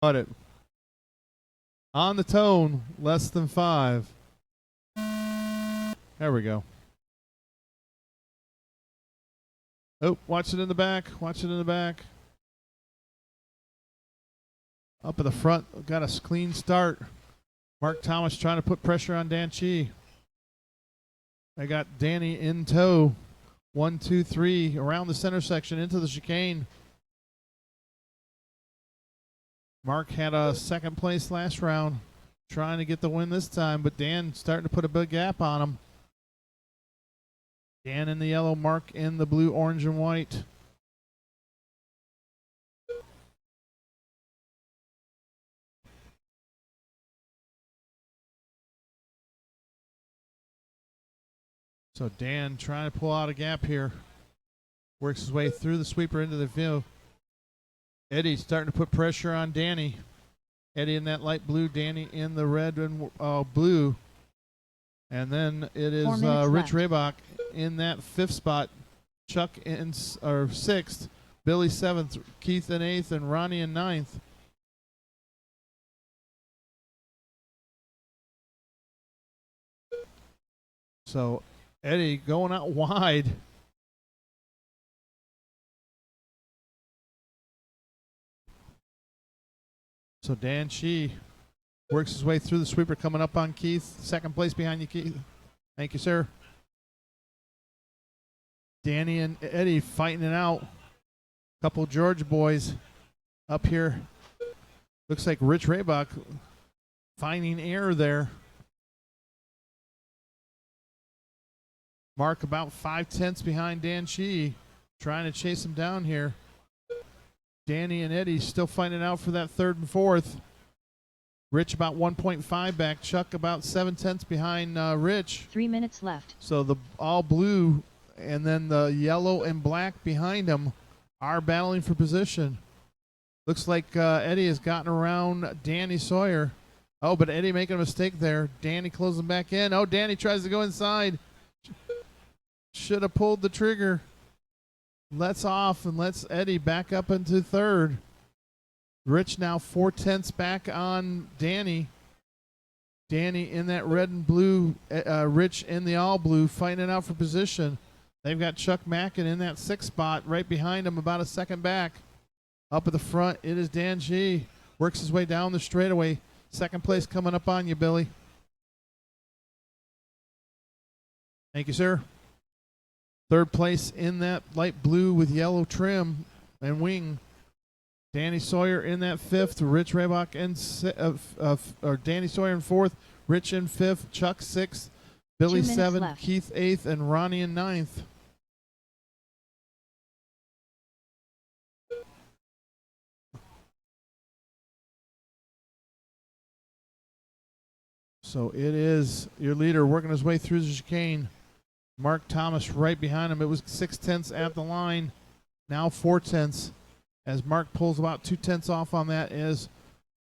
Got it. On the tone, less than 5. There we go. Oh, watch it in the back. Watch it in the back. Up at the front, got a clean start. Mark Thomas trying to put pressure on Dan Chi. I got Danny in tow. 1, 2, 3 around the center section into the chicane. Mark had a second place last round, trying to get the win this time, but Dan starting to put a big gap on him. Dan in the yellow, Mark in the blue, orange, and white. So Dan trying to pull out a gap here. Works his way through the sweeper into the field. Eddie starting to put pressure on Danny. Eddie in that light blue, Danny in the red and blue. And then it is Rich Raybach in that 5th spot. Chuck in 6th. Billy 7th. Keith in 8th. And Ronnie in 9th. So Eddie going out wide. So Dan Chi works his way through the sweeper, coming up on Keith. Second place behind you, Keith. Thank you, sir. Danny and Eddie fighting it out. Couple George boys up here. Looks like Rich Raybach finding air there. Mark about 5/10 behind Dan Chi, trying to chase him down here. Danny and Eddie still fighting out for that 3rd and 4th. Rich about 1.5 back. Chuck about 7/10 behind Rich. 3 minutes left. So the all blue and then the yellow and black behind him are battling for position. Looks like Eddie has gotten around Danny Sawyer. Oh, but Eddie making a mistake there. Danny closing back in. Oh, Danny tries to go inside. Should have pulled the trigger. Lets off and lets Eddie back up into 3rd. Rich now 4/10 back on Danny. Danny in that red and blue. Rich in the all blue, fighting it out for position. They've got Chuck Mackin in that 6th spot, right behind him, about a second back. Up at the front, it is Dan G. Works his way down the straightaway. 2nd place coming up on you, Billy. Thank you, sir. 3rd place in that light blue with yellow trim and wing. Danny Sawyer in that 5th. Rich Raybach in or Danny Sawyer in 4th. Rich in 5th. Chuck 6th. Billy 7th. Left. Keith 8th. And Ronnie in 9th. So it is your leader working his way through the chicane. Mark Thomas right behind him. It was 6/10 at the line. Now 4/10 as Mark pulls about 2/10 off on that as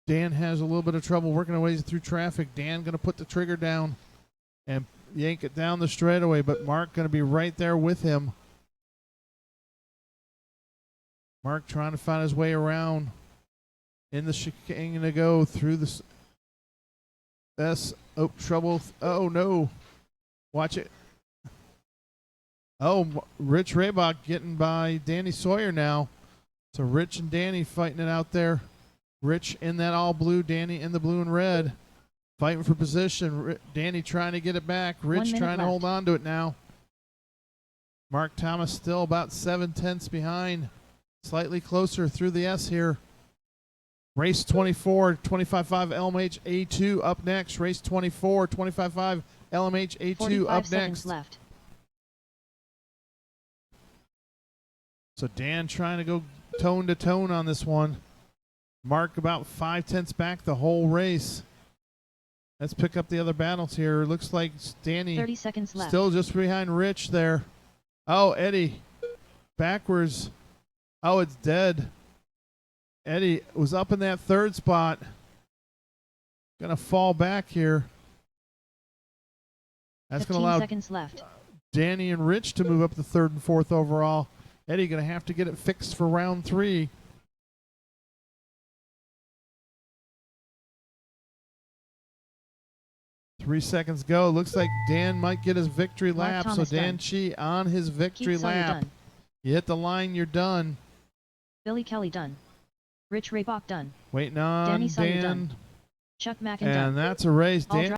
Dan has a little bit of trouble working his way through traffic. Dan going to put the trigger down and yank it down the straightaway, but Mark going to be right there with him. Mark trying to find his way around in the chicane to go through the trouble. Oh, no. Watch it. Oh, Rich Raybach getting by Danny Sawyer now. So Rich and Danny fighting it out there. Rich in that all blue, Danny in the blue and red. Fighting for position. Danny trying to get it back. Rich trying to hold on to it now. Mark Thomas still about 7/10 behind. Slightly closer through the S here. Race 24, 25.5 LMH A2 up next. Race 24, 25.5 LMH A2 up next. Left. So Dan trying to go tone to tone on this one. Mark about 5/10 back the whole race. Let's pick up the other battles here. Looks like Danny 30 seconds left. Still just behind Rich there. Oh, Eddie backwards. Oh, it's dead. Eddie was up in that 3rd spot. Gonna fall back here. That's gonna allow 15 seconds left. Danny and Rich to move up the 3rd and 4th overall. Eddie gonna have to get it fixed for round 3. 3 seconds go. Looks like Dan might get his victory Mark lap. Thomas So Dan done. Chi on his victory Keith Sawyer lap. done. You hit the line, you're done. Billy Kelly done. Rich Raybach done. Waiting on Danny Sawyer Dan. done. Chuck Mackin And done. that's a race. All Dan